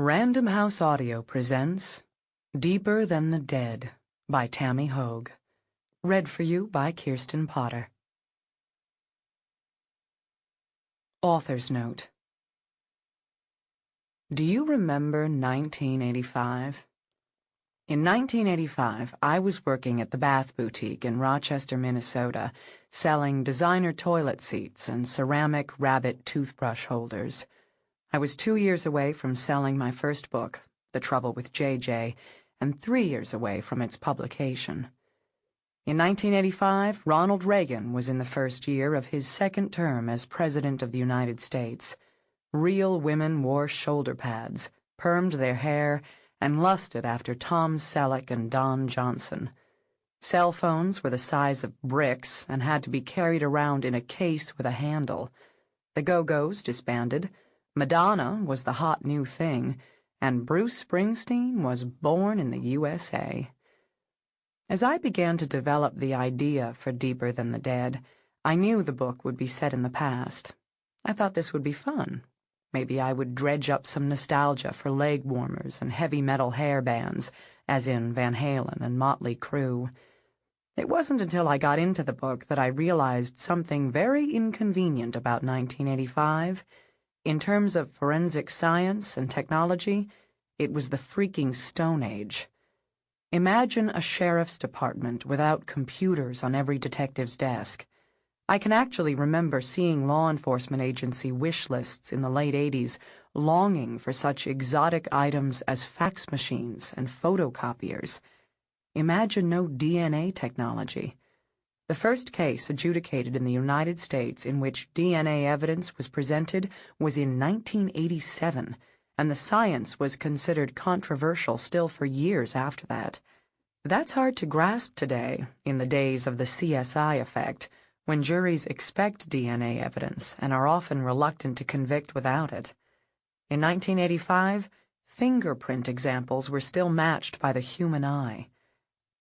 Random House Audio presents Deeper Than the Dead by Tami Hoag. Read for you by Kirsten Potter. Author's Note. Do you remember 1985? In 1985, I was working at the Bath Boutique in Rochester, Minnesota, selling designer toilet seats and ceramic rabbit toothbrush holders. I was 2 years away from selling my first book, The Trouble with JJ, and 3 years away from its publication. In 1985, Ronald Reagan was in the first year of his second term as President of the United States. Real women wore shoulder pads, permed their hair, and lusted after Tom Selleck and Don Johnson. Cell phones were the size of bricks and had to be carried around in a case with a handle. The Go-Go's disbanded. Madonna was the hot new thing, and Bruce Springsteen was born in the USA. As I began to develop the idea for Deeper Than the Dead, I knew the book would be set in the past. I thought this would be fun. Maybe I would dredge up some nostalgia for leg warmers and heavy metal hair bands, as in Van Halen and Motley Crue. It wasn't until I got into the book that I realized something very inconvenient about 1985. In terms of forensic science and technology, it was the freaking Stone Age. Imagine a sheriff's department without computers on every detective's desk. I can actually remember seeing law enforcement agency wish lists in the late 80s longing for such exotic items as fax machines and photocopiers. Imagine no DNA technology. The first case adjudicated in the United States in which DNA evidence was presented was in 1987, and the science was considered controversial still for years after that. That's hard to grasp today, in the days of the CSI effect, when juries expect DNA evidence and are often reluctant to convict without it. In 1985, fingerprint examples were still matched by the human eye.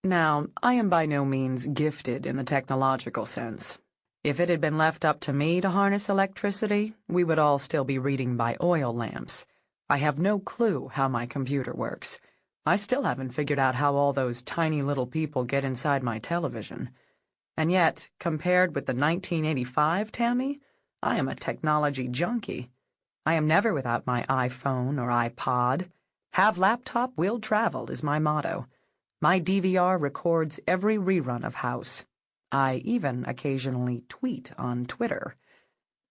Now, I am by no means gifted in the technological sense. If it had been left up to me to harness electricity, we would all still be reading by oil lamps. I have no clue how my computer works. I still haven't figured out how all those tiny little people get inside my television. And yet, compared with the 1985 Tami, I am a technology junkie. I am never without my iPhone or iPod. Have laptop, will travel is my motto. My DVR records every rerun of House. I even occasionally tweet on Twitter.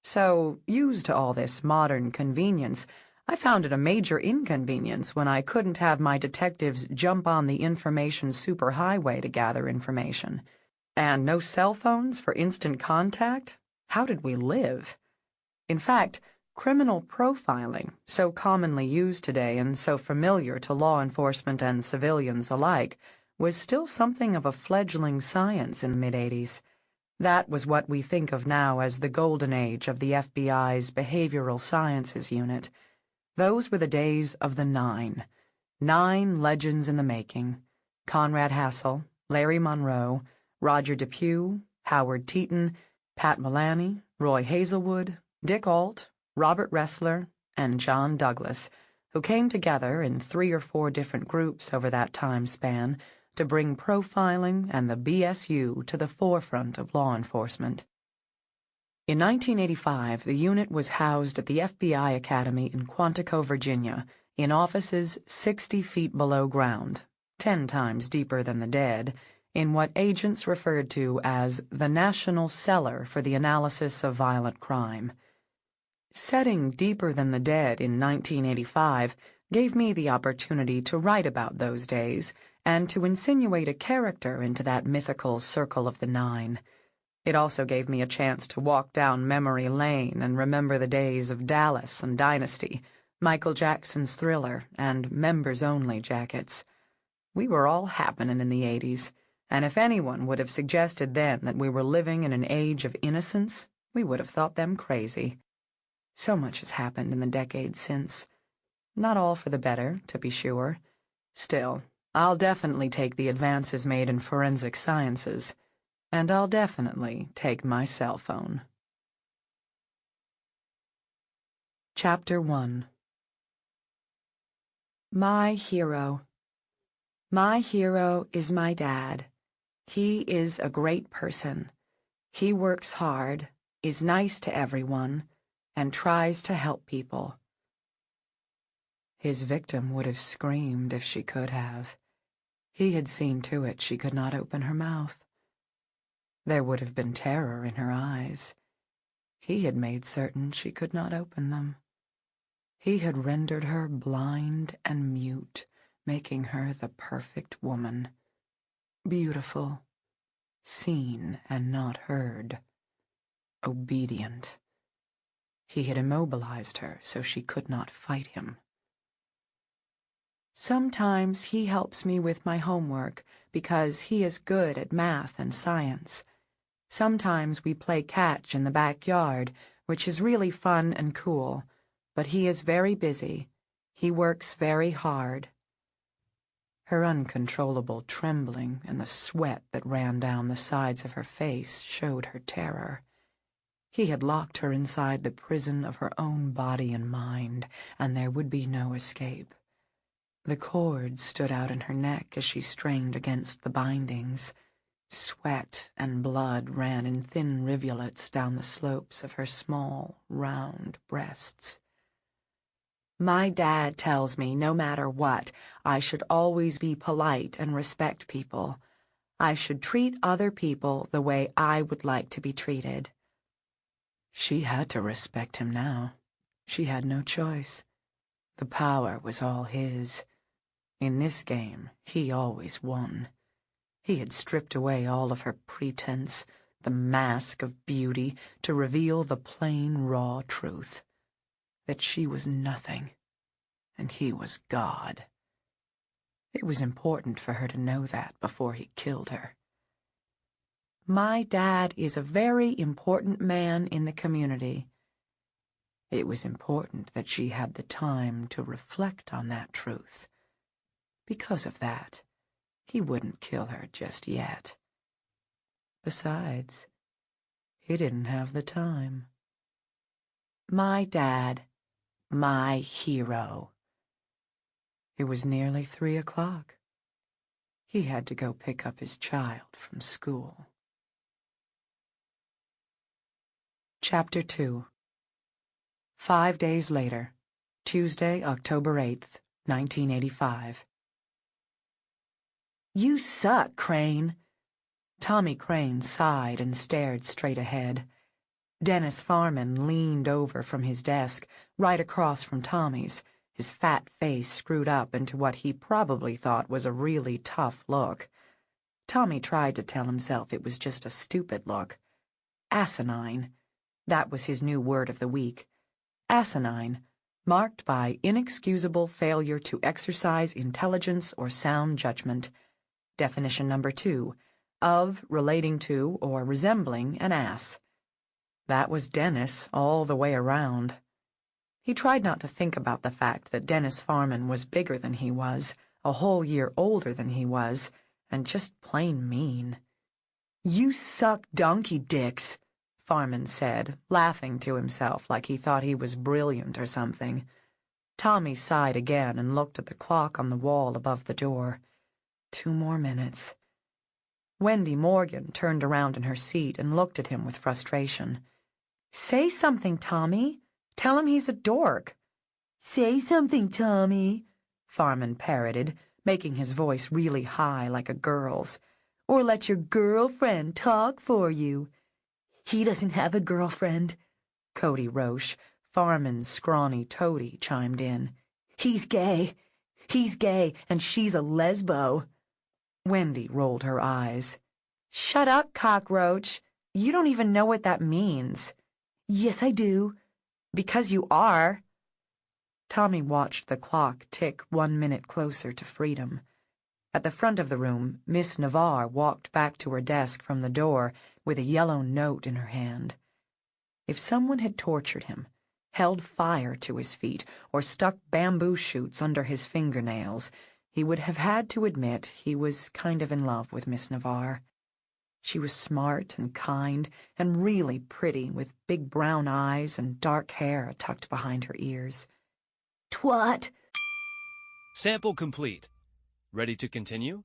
So, used to all this modern convenience, I found it a major inconvenience when I couldn't have my detectives jump on the information superhighway to gather information. And no cell phones for instant contact? How did we live? In fact, criminal profiling, so commonly used today and so familiar to law enforcement and civilians alike, was still something of a fledgling science in the mid-'80s. That was what we think of now as the golden age of the FBI's Behavioral Sciences Unit. Those were the days of the Nine. 9 legends in the making. Conrad Hassel, Larry Monroe, Roger DePue, Howard Teeton, Pat Mullaney, Roy Hazelwood, Dick Ault, Robert Ressler, and John Douglas, who came together in 3 or 4 different groups over that time span to bring profiling and the BSU to the forefront of law enforcement. In 1985, the unit was housed at the FBI Academy in Quantico, Virginia, in offices 60 feet below ground, 10 times deeper than the dead, in what agents referred to as the National Cellar for the Analysis of Violent Crime. Setting Deeper Than the Dead in 1985 gave me the opportunity to write about those days and to insinuate a character into that mythical circle of the 9. It also gave me a chance to walk down memory lane and remember the days of Dallas and Dynasty, Michael Jackson's Thriller, and members-only jackets. We were all happening in the 80s, and if anyone would have suggested then that we were living in an age of innocence, we would have thought them crazy. So much has happened in the decades since. Not all for the better, to be sure. Still, I'll definitely take the advances made in forensic sciences, and I'll definitely take my cell phone. Chapter 1. My hero. My hero is my dad. He is a great person. He works hard, is nice to everyone, and tries to help people. His victim would have screamed if she could have. He had seen to it she could not open her mouth. There would have been terror in her eyes. He had made certain she could not open them. He had rendered her blind and mute, making her the perfect woman. Beautiful, seen and not heard. Obedient. He had immobilized her so she could not fight him. Sometimes he helps me with my homework because he is good at math and science. Sometimes we play catch in the backyard, which is really fun and cool. But he is very busy. He works very hard. Her uncontrollable trembling and the sweat that ran down the sides of her face showed her terror. He had locked her inside the prison of her own body and mind, and there would be no escape. The cords stood out in her neck as she strained against the bindings. Sweat and blood ran in thin rivulets down the slopes of her small, round breasts. My dad tells me no matter what, I should always be polite and respect people. I should treat other people the way I would like to be treated. She had to respect him now. She had no choice. The power was all his. In this game, he always won. He had stripped away all of her pretense, the mask of beauty, to reveal the plain, raw truth. That she was nothing, and he was God. It was important for her to know that before he killed her. My dad is a very important man in the community. It was important that she had the time to reflect on that truth. Because of that, he wouldn't kill her just yet. Besides, he didn't have the time. My dad. My hero. It was nearly 3 o'clock. He had to go pick up his child from school. Chapter 2. 5 days later, Tuesday, October 8th, 1985. You suck, Crane. Tommy Crane sighed and stared straight ahead. Dennis Farman leaned over from his desk, right across from Tommy's, his fat face screwed up into what he probably thought was a really tough look. Tommy tried to tell himself it was just a stupid look. Asinine. That was his new word of the week. Asinine, marked by inexcusable failure to exercise intelligence or sound judgment. Definition number 2, of, relating to, or resembling an ass. That was Dennis all the way around. He tried not to think about the fact that Dennis Farman was bigger than he was, a whole year older than he was, and just plain mean. You suck donkey dicks, Farman said, laughing to himself like he thought he was brilliant or something. Tommy sighed again and looked at the clock on the wall above the door. 2 more minutes. Wendy Morgan turned around in her seat and looked at him with frustration. Say something, Tommy. Tell him he's a dork. Say something, Tommy, Farman parroted, making his voice really high like a girl's. Or let your girlfriend talk for you. He doesn't have a girlfriend, Cody Roche, Farman's scrawny toady, chimed in. He's gay. He's gay, and she's a lesbo. Wendy rolled her eyes. Shut up, cockroach. You don't even know what that means. Yes, I do. Because you are. Tommy watched the clock tick 1 minute closer to freedom. At the front of the room, Miss Navarre walked back to her desk from the door with a yellow note in her hand. If someone had tortured him, held fire to his feet, or stuck bamboo shoots under his fingernails, he would have had to admit he was kind of in love with Miss Navarre. She was smart and kind and really pretty, with big brown eyes and dark hair tucked behind her ears. Twat! Sample complete. Ready to continue?